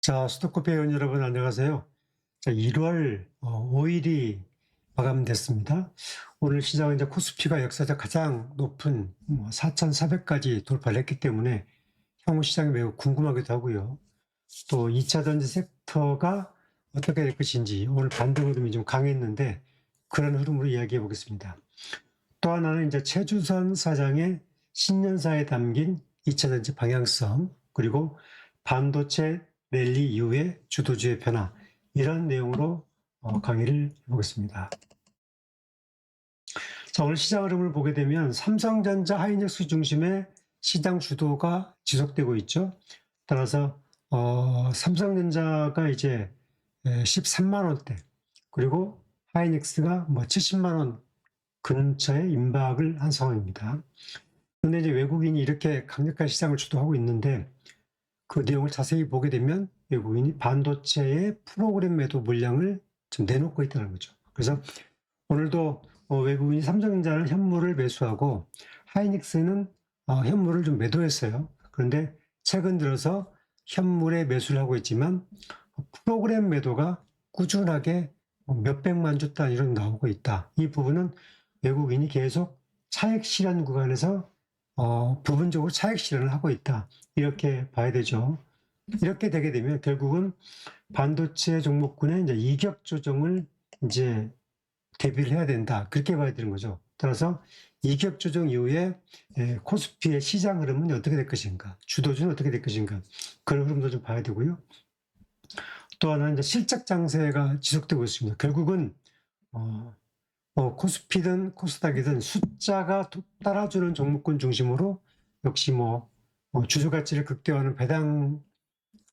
자, 스토커피 회원 여러분 안녕하세요. 자, 1월 5일이 마감됐습니다. 오늘 시장은 이제 코스피가 역사적 가장 높은 4,400까지 돌파를 했기 때문에 향후 시장이 매우 궁금하기도 하고요. 또 2차 전지 섹터가 어떻게 될 것인지 오늘 반등 흐름이 좀 강했는데 그런 흐름으로 이야기해 보겠습니다. 또 하나는 이제 최주선 사장의 신년사에 담긴 2차 전지 방향성, 그리고 반도체 랠리 이후의 주도주의 변화, 이런 내용으로 강의를 해보겠습니다. 자, 오늘 시장 흐름을 보게 되면 삼성전자, 하이닉스 중심의 시장 주도가 지속되고 있죠. 따라서 삼성전자가 이제 13만 원대, 그리고 하이닉스가 70만 원 근처에 임박을 한 상황입니다. 그런데 이제 외국인이 이렇게 강력한 시장을 주도하고 있는데 그 내용을 자세히 보게 되면 외국인이 반도체의 프로그램 매도 물량을 좀 내놓고 있다는 거죠. 그래서 오늘도 외국인이 삼성전자는 현물을 매수하고 하이닉스는 현물을 좀 매도했어요. 그런데 최근 들어서 현물에 매수를 하고 있지만 프로그램 매도가 꾸준하게 몇백만 주 단위로 나오고 있다. 이 부분은 외국인이 계속 차익 실현 구간에서 부분적으로 차익 실현을 하고 있다. 이렇게 봐야 되죠. 이렇게 되게 되면 결국은 반도체 종목군의 이제 이격 조정을 이제 대비를 해야 된다. 그렇게 봐야 되는 거죠. 따라서 이격 조정 이후에 코스피의 시장 흐름은 어떻게 될 것인가, 주도주는 어떻게 될 것인가, 그런 흐름도 좀 봐야 되고요. 또 하나는 이제 실적 장세가 지속되고 있습니다. 결국은 코스피든 코스닥이든 숫자가 따라주는 종목군 중심으로 역시 주주 가치를 극대화하는 배당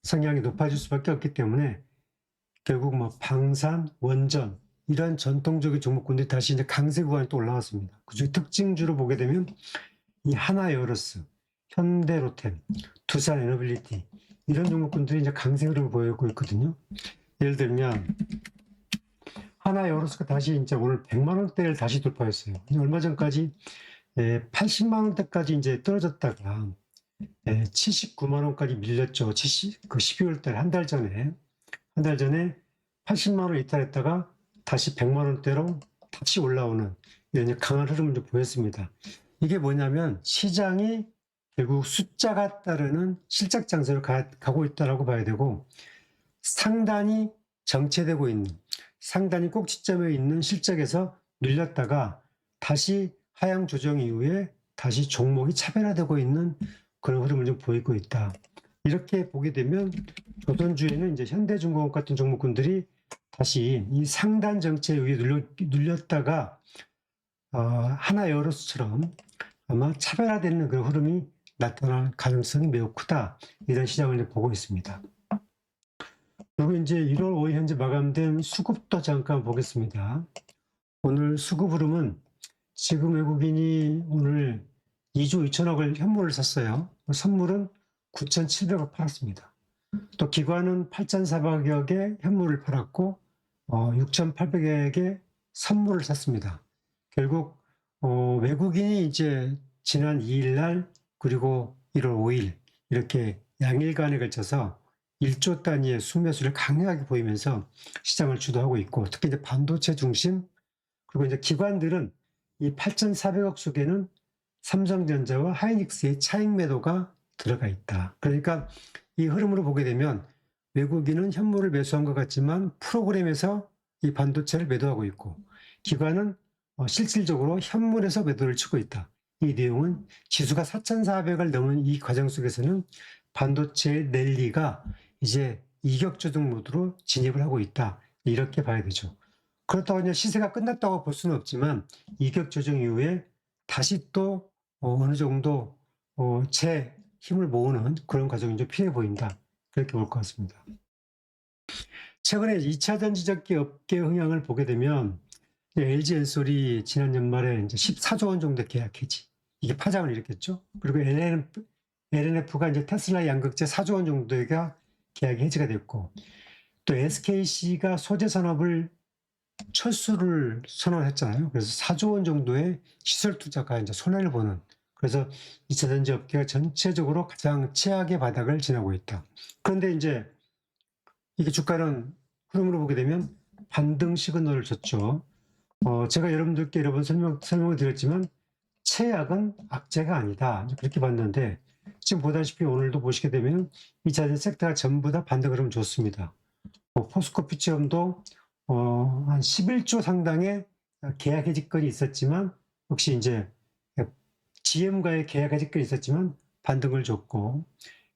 성향이 높아질 수밖에 없기 때문에 결국 방산, 원전 이런 전통적인 종목군들이 다시 이제 강세 구간에 또 올라왔습니다. 그중 특징주로 보게 되면 이 하나에어로스, 현대로템, 두산에너빌리티 이런 종목군들이 이제 강세 흐름을 보이고 있거든요. 예를 들면 하나에어로스가 다시 이제 오늘 100만 원대를 다시 돌파했어요. 얼마 전까지 80만 원대까지 이제 떨어졌다가 79만 원까지 밀렸죠. 그 12월 달 한 달 전에 80만 원 이탈했다가 다시 100만 원대로 다시 올라오는 이런 강한 흐름을 좀 보였습니다. 이게 뭐냐면 시장이 결국 숫자가 따르는 실적 장세로 가고 있다라고 봐야 되고, 상단이 정체되고 있는, 상단이 꼭지점에 있는 실적에서 눌렸다가 다시 하향 조정 이후에 다시 종목이 차별화되고 있는 그런 흐름을 좀 보이고 있다. 이렇게 보게 되면 조선주에는 이제 현대중공업 같은 종목군들이 다시 이 상단 정체 위에 눌렸다가 하나에어로스처럼 아마 차별화되는 그런 흐름이 나타날 가능성이 매우 크다. 이런 시장을 보고 있습니다. 그리고 이제 1월 5일 현재 마감된 수급도 잠깐 보겠습니다. 오늘 수급 흐름은 지금 외국인이 오늘 2조 2천억을 현물을 샀어요. 선물은 9,700억 팔았습니다. 또 기관은 8,400억의 현물을 팔았고 6,800억의 선물을 샀습니다. 결국 외국인이 이제 지난 2일 날 그리고 1월 5일 이렇게 양일간에 걸쳐서 1조 단위의 순매수를 강력하게 보이면서 시장을 주도하고 있고, 특히 이제 반도체 중심, 그리고 이제 기관들은 이 8,400억 속에는 삼성전자와 하이닉스의 차익 매도가 들어가 있다. 그러니까 이 흐름으로 보게 되면 외국인은 현물을 매수한 것 같지만 프로그램에서 이 반도체를 매도하고 있고, 기관은 실질적으로 현물에서 매도를 치고 있다. 이 내용은 지수가 4,400을 넘은 이 과정 속에서는 반도체의 랠리가 이제 이격 조정 모드로 진입을 하고 있다. 이렇게 봐야 되죠. 그렇다고 이제 시세가 끝났다고 볼 수는 없지만 이격 조정 이후에 다시 또 어느 정도 재 힘을 모으는 그런 과정이 좀 필요해 보인다. 그렇게 볼 것 같습니다. 최근에 2차 전지적기 업계 흥향을 보게 되면 LG 엔솔이 지난 연말에 이제 14조 원 정도 계약 해지, 이게 파장을 일으켰죠. 그리고 LNF가 이제 테슬라 양극재 4조 원 정도가 계약이 해지가 됐고, 또 SKC가 소재 산업을 철수를 선언했잖아요. 그래서 4조 원 정도의 시설 투자가 이제 손해를 보는, 그래서 2차 전지 업계가 전체적으로 가장 최악의 바닥을 지나고 있다. 그런데 이제 이게 주가는 흐름으로 보게 되면 반등 시그널을 줬죠. 제가 여러분들께 여러 번 설명을 드렸지만 최악은 악재가 아니다. 그렇게 봤는데 지금 보다시피 오늘도 보시게 되면 2차전 섹터가 전부 다 반등 흐름 줬습니다. 포스코 퓨처음도 한 11조 상당의 계약 해지권이 있었지만 역시 이제 GM과의 계약 해지권이 있었지만 반등을 줬고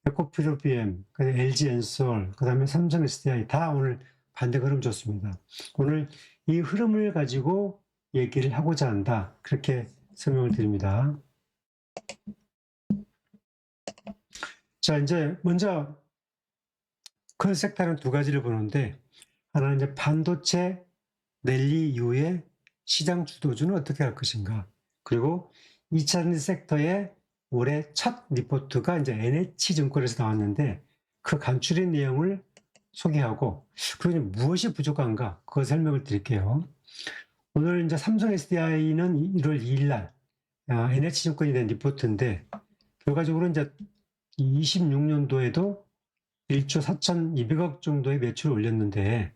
에코프로-비엠, LG엔솔, 그다음에 삼성 SDI 다 오늘 반등 흐름 줬습니다. 오늘 이 흐름을 가지고 얘기를 하고자 한다. 그렇게 설명을 드립니다. 자, 이제 먼저 큰 섹터는 두 가지를 보는데 하나는 이제 반도체 랠리 이후에 시장 주도주는 어떻게 할 것인가. 그리고 2차 섹터의 올해 첫 리포트가 이제 NH증권에서 나왔는데 그 간추린 내용을 소개하고 그리고 무엇이 부족한가 그거 설명을 드릴게요. 오늘 이제 삼성 SDI는 1월 2일 날 NH증권이 낸 리포트인데 결과적으로 이제 26년도에도 1조 4,200억 정도의 매출을 올렸는데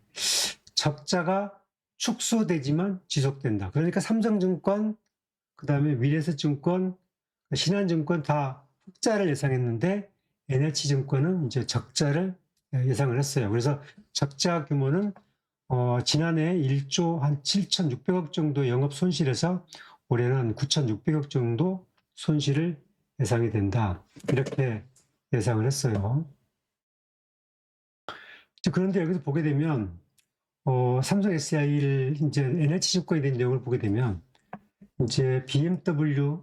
적자가 축소되지만 지속된다. 그러니까 삼성증권, 그 다음에 미래에셋증권, 신한증권 다 흑자를 예상했는데 NH증권은 이제 적자를 예상을 했어요. 그래서 적자 규모는 지난해 1조 한 7,600억 정도 영업 손실에서 올해는 9,600억 정도 손실을 예상이 된다. 이렇게 예상을 했어요. 그런데 여기서 보게 되면 삼성 SDI를 이제 NH증권에 대한 내용을 보게 되면 이제 BMW,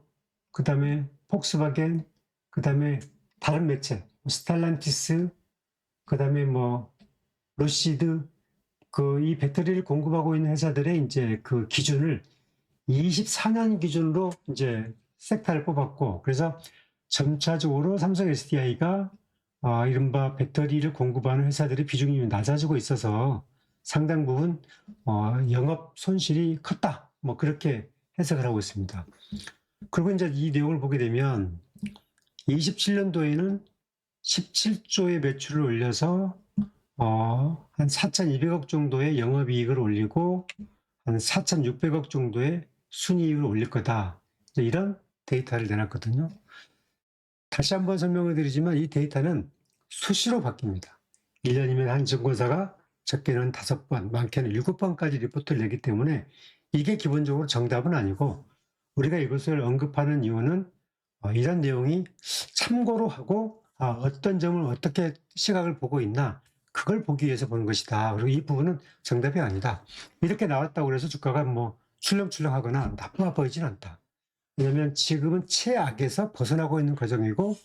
그 다음에 폭스바겐, 그 다음에 다른 매체, 스탈란티스, 그 다음에 뭐 로시드, 이 배터리를 공급하고 있는 회사들의 이제 그 기준을 24년 기준으로 이제 섹터를 뽑았고, 그래서 점차적으로 삼성 SDI가 이른바 배터리를 공급하는 회사들의 비중이 낮아지고 있어서 상당 부분 영업 손실이 컸다. 뭐 그렇게 해석을 하고 있습니다. 그리고 이제 이 내용을 보게 되면 27년도에는 17조의 매출을 올려서 한 4,200억 정도의 영업이익을 올리고 한 4,600억 정도의 순이익을 올릴 거다. 이런 데이터를 내놨거든요. 다시 한번 설명을 드리지만 이 데이터는 수시로 바뀝니다. 1년이면 한 증권사가 적게는 5번, 많게는 7번까지 리포트를 내기 때문에 이게 기본적으로 정답은 아니고 우리가 이것을 언급하는 이유는 이런 내용이 참고로 하고 어떤 점을 어떻게 시각을 보고 있나 그걸 보기 위해서 보는 것이다. 그리고 이 부분은 정답이 아니다. 이렇게 나왔다고 해서 주가가 뭐 출렁출렁하거나 나쁘아 보이진 않다. 왜냐하면 지금은 최악에서 벗어나고 있는 과정이고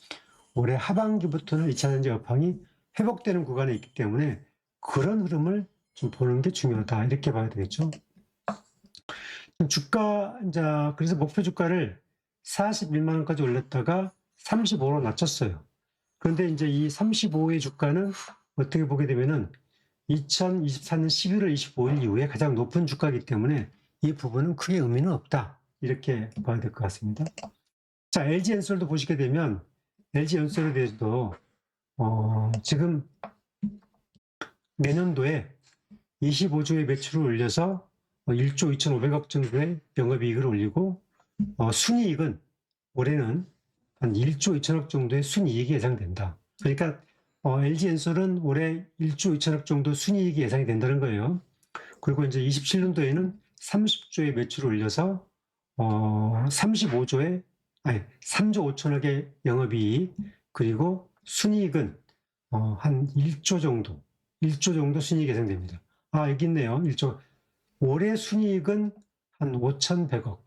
올해 하반기부터는 2차 전지 업황이 회복되는 구간에 있기 때문에 그런 흐름을 좀 보는 게 중요하다. 이렇게 봐야 되겠죠. 주가, 이제, 그래서 목표 주가를 41만 원까지 올렸다가 35로 낮췄어요. 그런데 이제 이 35의 주가는 어떻게 보게 되면은 2024년 11월 25일 이후에 가장 높은 주가이기 때문에 이 부분은 크게 의미는 없다. 이렇게 봐야 될 것 같습니다. 자, LG엔솔도 보시게 되면 LG엔솔에 대해서도 지금 내년도에 25조의 매출을 올려서 1조 2,500억 정도의 영업이익을 올리고 순이익은 올해는 한 1조 2천억 정도의 순이익이 예상된다. 그러니까 LG엔솔은 올해 1조 2천억 정도 순이익이 예상이 된다는 거예요. 그리고 이제 27년도에는 30조의 매출을 올려서 3조 5천억의 영업이익 그리고 순이익은 한 1조 정도 순이익이 예상됩니다. 여기 있네요. 1조. 올해 순이익은 한 5,100억.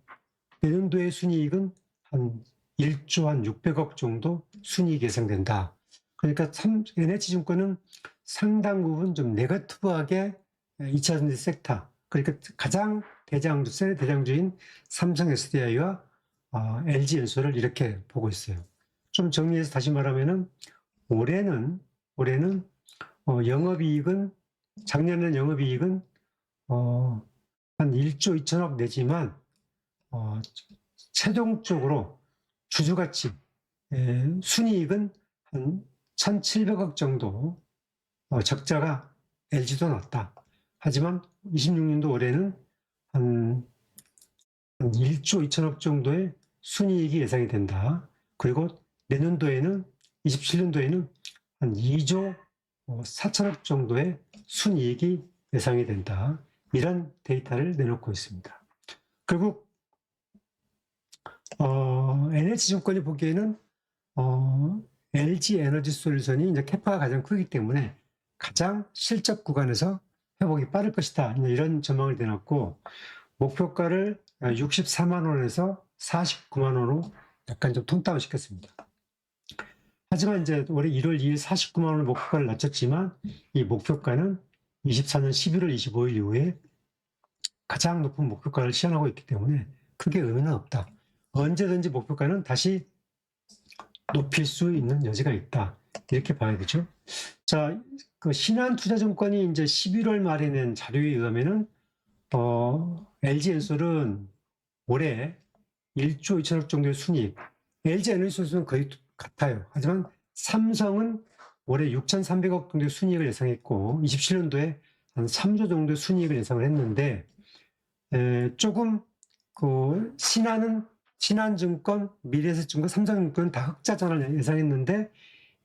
내년도의 순이익은 한 1조 한 600억 정도 순이익이 예상된다. 그러니까 NH증권은 상당 부분 좀 네거티브하게 2차 전지 섹터, 그러니까 가장 대장주인 삼성 SDI와 LG엔솔을 이렇게 보고 있어요. 좀 정리해서 다시 말하면은 올해는 영업이익은 작년에는 영업이익은 한 1조 2천억 내지만 최종적으로 주주가치 순이익은 한 1,700억 정도 적자가 LG도 낮다. 하지만 26년도 올해는 한 1조 2천억 정도의 순이익이 예상이 된다. 그리고 내년도에는 27년도에는 한 2조 4천억 정도의 순이익이 예상이 된다. 이런 데이터를 내놓고 있습니다. 결국 NH증권이 보기에는 LG 에너지 솔루션이 이제 캐파가 가장 크기 때문에 가장 실적 구간에서 회복이 빠를 것이다. 이런 전망을 내놨고, 목표가를 64만 원에서 49만 원으로 약간 좀 톤다운 시켰습니다. 하지만 이제 올해 1월 2일 49만 원을 목표가를 낮췄지만 이 목표가는 24년 11월 25일 이후에 가장 높은 목표가를 시현하고 있기 때문에 크게 의미는 없다. 언제든지 목표가는 다시 높일 수 있는 여지가 있다. 이렇게 봐야 되죠. 자, 그 신한투자증권이 이제 11월 말에 낸 자료에 의하면은 LG엔솔은 올해 1조 2천억 정도의 순이익, LG에너지솔루션은 거의 같아요. 하지만 삼성은 올해 6,300억 정도의 순이익을 예상했고 27년도에 한 3조 정도의 순이익을 예상을 했는데 조금 그 신한증권, 미래에셋증권, 삼성증권 다 흑자 전환을 예상했는데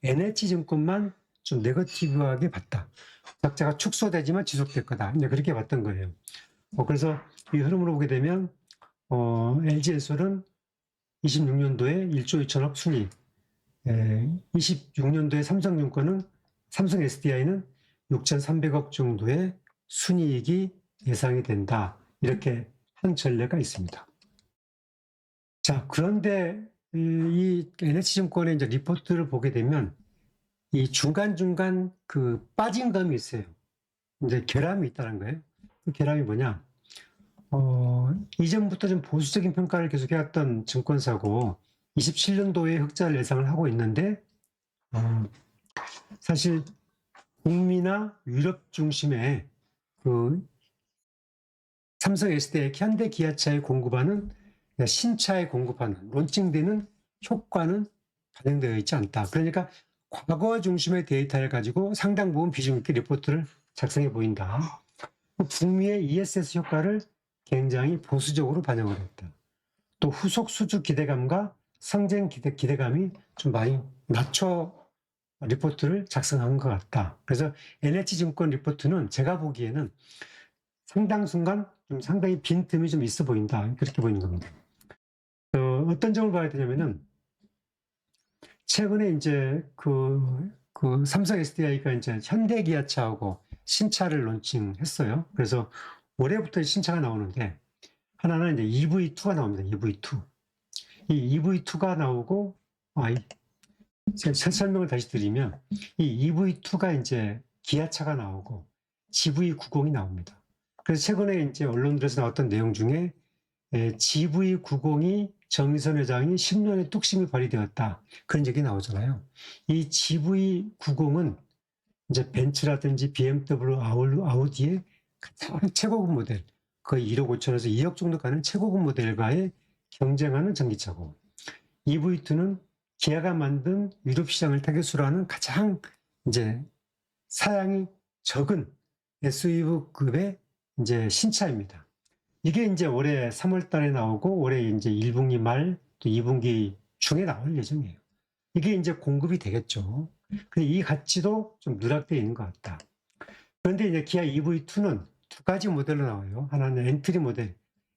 NH증권만 좀 네거티브하게 봤다. 적자가 축소되지만 지속될 거다. 이제 그렇게 봤던 거예요. 그래서 이 흐름으로 보게 되면 LG엔솔은 26년도에 1조 2천억 순이익, 26년도에 삼성증권은 삼성 SDI는 6,300억 정도의 순이익이 예상이 된다. 이렇게 한 전례가 있습니다. 자, 그런데 이 NH증권의 이제 리포트를 보게 되면 이 중간중간 그 빠진 감이 있어요. 이제 결함이 있다는 거예요. 그 결함이 뭐냐? 이전부터 좀 보수적인 평가를 계속 해왔던 증권사고 27년도에 흑자를 예상을 하고 있는데 사실 북미나 유럽 중심의 그 삼성 SDI, 현대 기아차에 공급하는 신차에 공급하는 론칭되는 효과는 반영되어 있지 않다. 그러니까 과거 중심의 데이터를 가지고 상당 부분 비중 있게 리포트를 작성해 보인다. 북미의 ESS 효과를 굉장히 보수적으로 반영을 했다. 또 후속 수주 기대감과 상생 기대감이 좀 많이 낮춰 리포트를 작성한 것 같다. 그래서 NH증권 리포트는 제가 보기에는 상당 순간 좀 상당히 빈틈이 좀 있어 보인다. 그렇게 보이는 겁니다. 어떤 점을 봐야 되냐면은 최근에 이제 그 삼성 SDI가 이제 현대 기아차하고 신차를 론칭했어요. 그래서 올해부터 신차가 나오는데 하나는 이제 EV2가 나옵니다. EV2. 이 EV2가 나오고 설명을 다시 드리면 이 EV2가 이제 기아차가 나오고 GV90이 나옵니다. 그래서 최근에 이제 언론들에서 나왔던 내용 중에 GV90이 정의선 회장이 10년의 뚝심이 발휘되었다. 그런 얘기 나오잖아요. 이 GV90은 이제 벤츠라든지 BMW, 아우디의 가장 최고급 모델, 거의 1억 5천에서 2억 정도 가는 최고급 모델과의 경쟁하는 전기차고, EV2는 기아가 만든 유럽 시장을 타깃으로 하는 가장 이제 사양이 적은 SUV급의 이제 신차입니다. 이게 이제 올해 3월 달에 나오고 올해 이제 1분기 말 또 2분기 중에 나올 예정이에요. 이게 이제 공급이 되겠죠. 근데 이 가치도 좀 누락되어 있는 것 같다. 그런데 이제 기아 EV2는 두 가지 모델로 나와요. 하나는 엔트리 모델,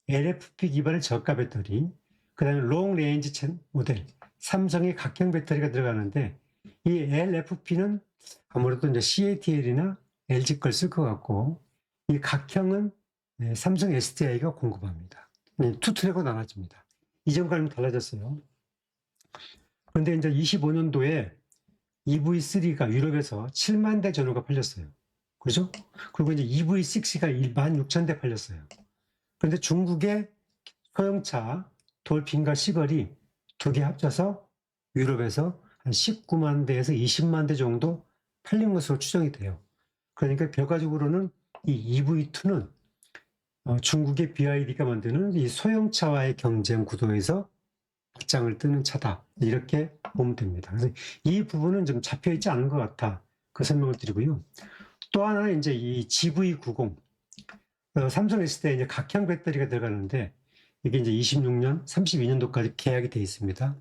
LFP 기반의 저가 배터리, 그 다음에 롱 레인지 모델, 삼성의 각형 배터리가 들어가는데 이 LFP는 아무래도 이제 CATL이나 LG 걸 쓸 것 같고 이 각형은 삼성 SDI가 공급합니다. 투트랙으로 나눠집니다. 이전과는 달라졌어요. 그런데 이제 25년도에 EV3가 유럽에서 7만 대 전후가 팔렸어요. 그렇죠? 그리고 이제 EV6가 1만 6천 대 팔렸어요. 그런데 중국의 소형차 돌핀과 시걸이 두 개 합쳐서 유럽에서 한 19만 대에서 20만 대 정도 팔린 것으로 추정이 돼요. 그러니까 결과적으로는 이 EV2는 중국의 BYD가 만드는 이 소형차와의 경쟁 구도에서 확장을 뜨는 차다. 이렇게 보면 됩니다. 그래서 이 부분은 좀 잡혀있지 않은 것 같아. 그 설명을 드리고요. 또 하나는 이제 이 GV90. 삼성 S대에 이제 각형 배터리가 들어가는데 이게 이제 26년, 32년도까지 계약이 돼 있습니다.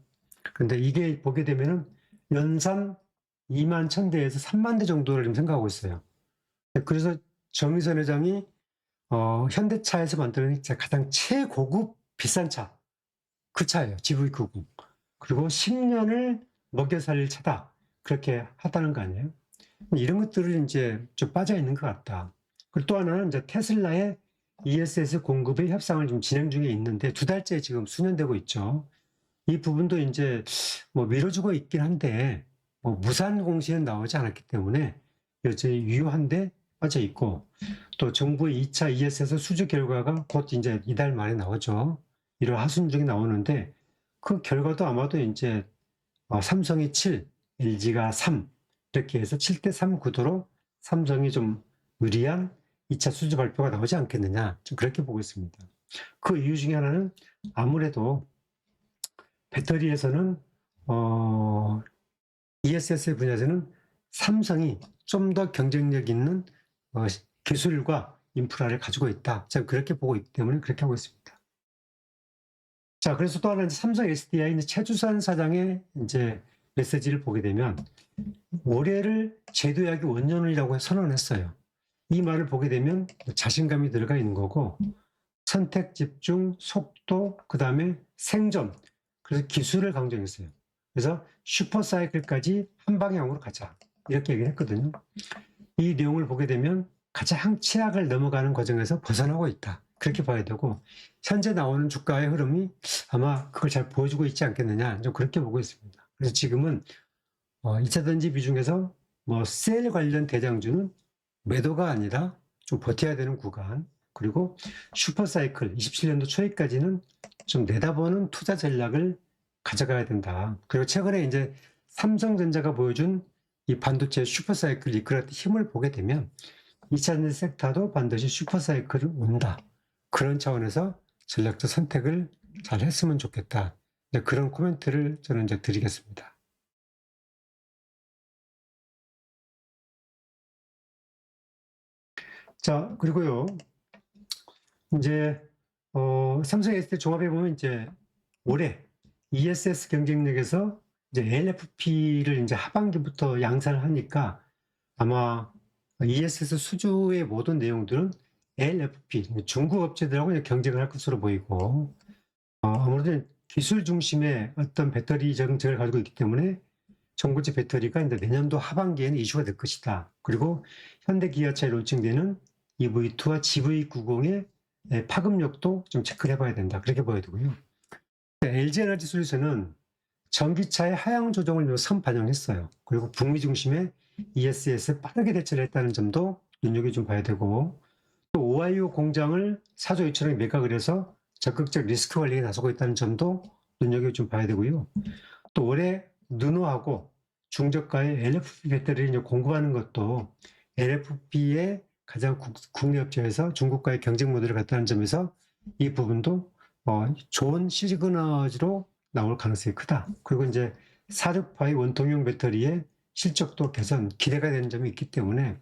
근데 이게 보게 되면은 연산 2만 1,000대에서 3만 대 정도를 지금 생각하고 있어요. 그래서 정의선 회장이 현대차에서 만드는 가장 최고급 비싼 차, 그 차예요. GV90. 그리고 10년을 먹여 살릴 차다. 그렇게 하다는 거 아니에요? 이런 것들을 이제 좀 빠져 있는 것 같다. 그리고 또 하나는 이제 테슬라의 ESS 공급의 협상을 좀 진행 중에 있는데 2달째 지금 수년되고 있죠. 이 부분도 이제 뭐 미뤄지고 있긴 한데 뭐 무산 공시는 나오지 않았기 때문에 여전히 유효한데 빠져 있고, 또 정부의 2차 ESS 수주 결과가 곧 이제 이달 말에 나오죠. 1월 하순 중에 나오는데 그 결과도 아마도 이제 삼성이 7, LG가 3 이렇게 해서 7대3 구도로 삼성이 좀 유리한 2차 수주 발표가 나오지 않겠느냐, 좀 그렇게 보고 있습니다. 그 이유 중에 하나는 아무래도 배터리에서는 ESS 분야에서는 삼성이 좀 더 경쟁력 있는 기술과 인프라를 가지고 있다. 저는 그렇게 보고 있기 때문에 그렇게 하고 있습니다. 자, 그래서 또 하나 삼성 SDI 최주산 사장의 이제 메시지를 보게 되면 올해를 제도약의 원년이라고 선언했어요. 이 말을 보게 되면 자신감이 들어가 있는 거고, 선택, 집중, 속도, 그 다음에 생존, 그래서 기술을 강조했어요. 그래서 슈퍼사이클까지 한 방향으로 가자, 이렇게 얘기를 했거든요. 이 내용을 보게 되면 가장 최악을 넘어가는 과정에서 벗어나고 있다, 그렇게 봐야 되고, 현재 나오는 주가의 흐름이 아마 그걸 잘 보여주고 있지 않겠느냐, 좀 그렇게 보고 있습니다. 그래서 지금은 2차전지 비중에서 뭐 셀 관련 대장주는 매도가 아니라 좀 버텨야 되는 구간, 그리고 슈퍼사이클 27년도 초에까지는 좀 내다보는 투자 전략을 가져가야 된다. 그리고 최근에 이제 삼성전자가 보여준 이 반도체 슈퍼사이클 이끌었던 힘을 보게 되면 2차전지 섹터도 반드시 슈퍼사이클을 온다. 그런 차원에서 전략적 선택을 잘 했으면 좋겠다. 그런 코멘트를 저는 이제 드리겠습니다. 자, 그리고요, 이제 삼성 ST 종합해 보면 이제 올해 ESS 경쟁력에서 이제 LFP를 이제 하반기부터 양산을 하니까 아마 ESS 수주의 모든 내용들은 LFP 중국 업체들하고 경쟁을 할 것으로 보이고, 아무래도 기술 중심의 어떤 배터리 정책을 가지고 있기 때문에 전고체 배터리가 이제 내년도 하반기에는 이슈가 될 것이다. 그리고 현대기아차에 론칭되는 EV2와 GV90의 파급력도 좀 체크를 해봐야 된다, 그렇게 봐야 되고요. LG에너지솔루션은 전기차의 하향 조정을 선반영했어요. 그리고 북미 중심의 ESS에 빠르게 대처를 했다는 점도 눈여겨 좀 봐야 되고, 또 오하이오 공장을 4조 2천억에 매각을 해서 적극적 리스크 관리에 나서고 있다는 점도 눈여겨 좀 봐야 되고요. 또 올해 르노하고 중저가의 LFP 배터리를 공급하는 것도 LFP의 가장 국내 업체에서 중국과의 경쟁 모델을 갖다는 점에서 이 부분도 좋은 시그너지로 나올 가능성이 크다. 그리고 이제 46파의 원통형 배터리의 실적도 개선 기대가 되는 점이 있기 때문에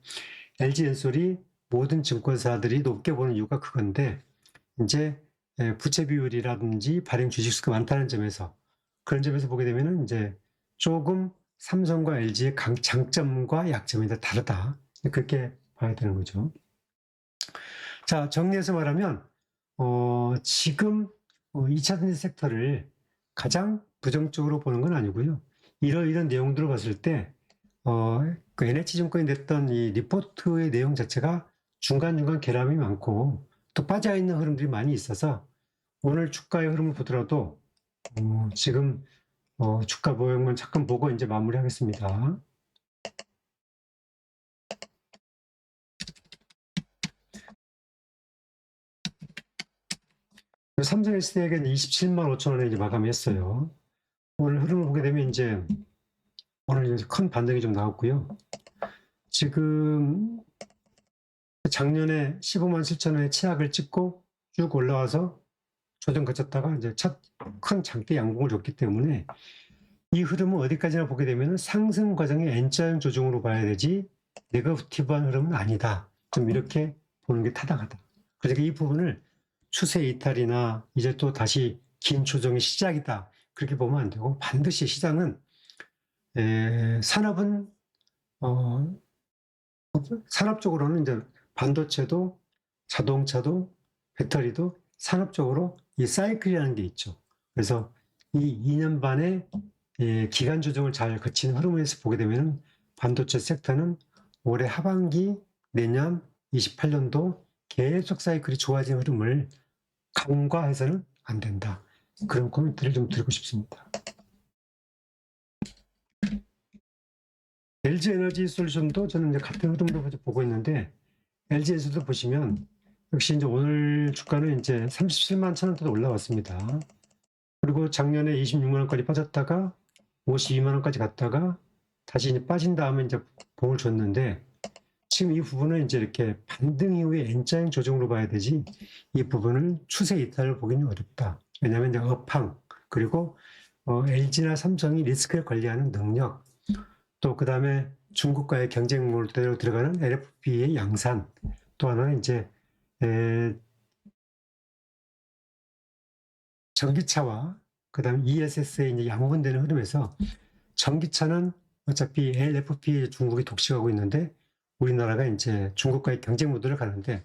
LG엔솔이 모든 증권사들이 높게 보는 이유가 그건데, 이제 부채 비율이라든지 발행 주식수가 많다는 점에서, 그런 점에서 보게 되면은 이제 조금 삼성과 LG의 장점과 약점이 다르다, 그렇게 봐야 되는 거죠. 자, 정리해서 말하면 지금 2차전지 섹터를 가장 부정적으로 보는 건 아니고요. 이런 내용들을 봤을 때 그 NH증권이 냈던 이 리포트의 내용 자체가 중간중간 결함이 많고 또 빠져있는 흐름들이 많이 있어서 오늘 주가의 흐름을 보더라도 지금 주가 모형만 잠깐 보고 이제 마무리하겠습니다. 삼성 SDI가 27만 5천 원에 이제 마감했어요. 오늘 흐름을 보게 되면 이제 오늘 이제 큰 반등이 좀 나왔고요. 지금 작년에 15만 7천 원의 치약을 찍고 쭉 올라와서 조정 거쳤다가 이제 첫 큰 장대 양봉을 줬기 때문에 이 흐름은 어디까지나 보게 되면 상승 과정의 N자형 조정으로 봐야 되지 네거티브한 흐름은 아니다. 좀 이렇게 보는 게 타당하다. 그러니까 이 부분을 추세 이탈이나 이제 또 다시 긴 조정의 시작이다. 그렇게 보면 안 되고 반드시 시장은 산업은 산업적으로는 이제 반도체도 자동차도 배터리도 산업적으로 이 사이클이라는 게 있죠. 그래서 이 2년 반의 기간 조정을 잘 거친 흐름에서 보게 되면 반도체 섹터는 올해 하반기 내년 28년도 계속 사이클이 좋아진 흐름을 간과해서는 안 된다. 그런 코멘트를 좀 드리고 싶습니다. LG에너지솔루션도 저는 이제 같은 흐름으로 보고 있는데 LG에서도 보시면 역시 이제 오늘 주가는 이제 37만 1,000원대도 올라왔습니다. 그리고 작년에 26만 원까지 빠졌다가 52만 원까지 갔다가 다시 이제 빠진 다음에 이제 봉을 줬는데 지금 이 부분은 이제 이렇게 반등 이후에 N자형 조정으로 봐야 되지 이 부분을 추세 이탈을 보기는 어렵다. 왜냐하면 이제 업황 그리고 LG나 삼성이 리스크를 관리하는 능력 또 그 다음에 중국과의 경쟁 모델로 들어가는 LFP의 양산 또 하나는 이제 전기차와 그 다음에 ESS의 이제 양분되는 흐름에서 전기차는 어차피 LFP 중국이 독식하고 있는데 우리나라가 이제 중국과의 경쟁 모드를 가는데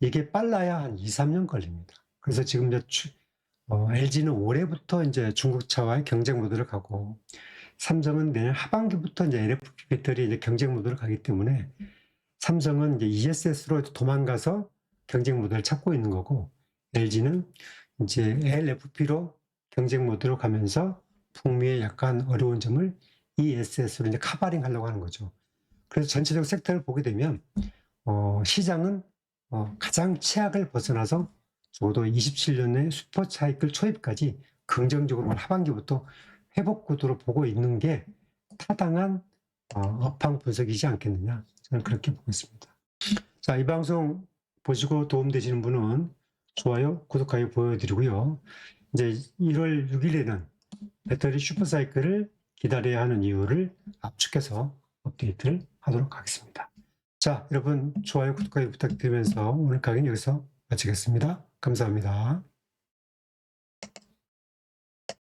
이게 빨라야 한 2, 3년 걸립니다. 그래서 지금 이제 LG는 올해부터 이제 중국차와의 경쟁 모드를 가고 삼성은 내년 하반기부터 이제 LFP 배터리 이제 경쟁 모드를 가기 때문에 삼성은 이제 ESS로 도망가서 경쟁 모드를 찾고 있는 거고 LG는 이제 LFP로 경쟁 모드로 가면서 북미의 약간 어려운 점을 ESS로 이제 카바링 하려고 하는 거죠. 그래서 전체적 섹터를 보게 되면 시장은 가장 최악을 벗어나서 적어도 27년의 슈퍼 사이클 초입까지 긍정적으로 하반기부터 회복 구도로 보고 있는 게 타당한 업황 분석이지 않겠느냐 저는 그렇게 보고 있습니다. 자, 이 방송 보시고 도움되시는 분은 좋아요, 구독하기 보여드리고요. 이제 1월 6일에는 배터리 슈퍼사이클을 기다려야 하는 이유를 압축해서 업데이트를 하도록 하겠습니다. 자, 여러분 좋아요, 구독하기 부탁드리면서 오늘 강의는 여기서 마치겠습니다. 감사합니다.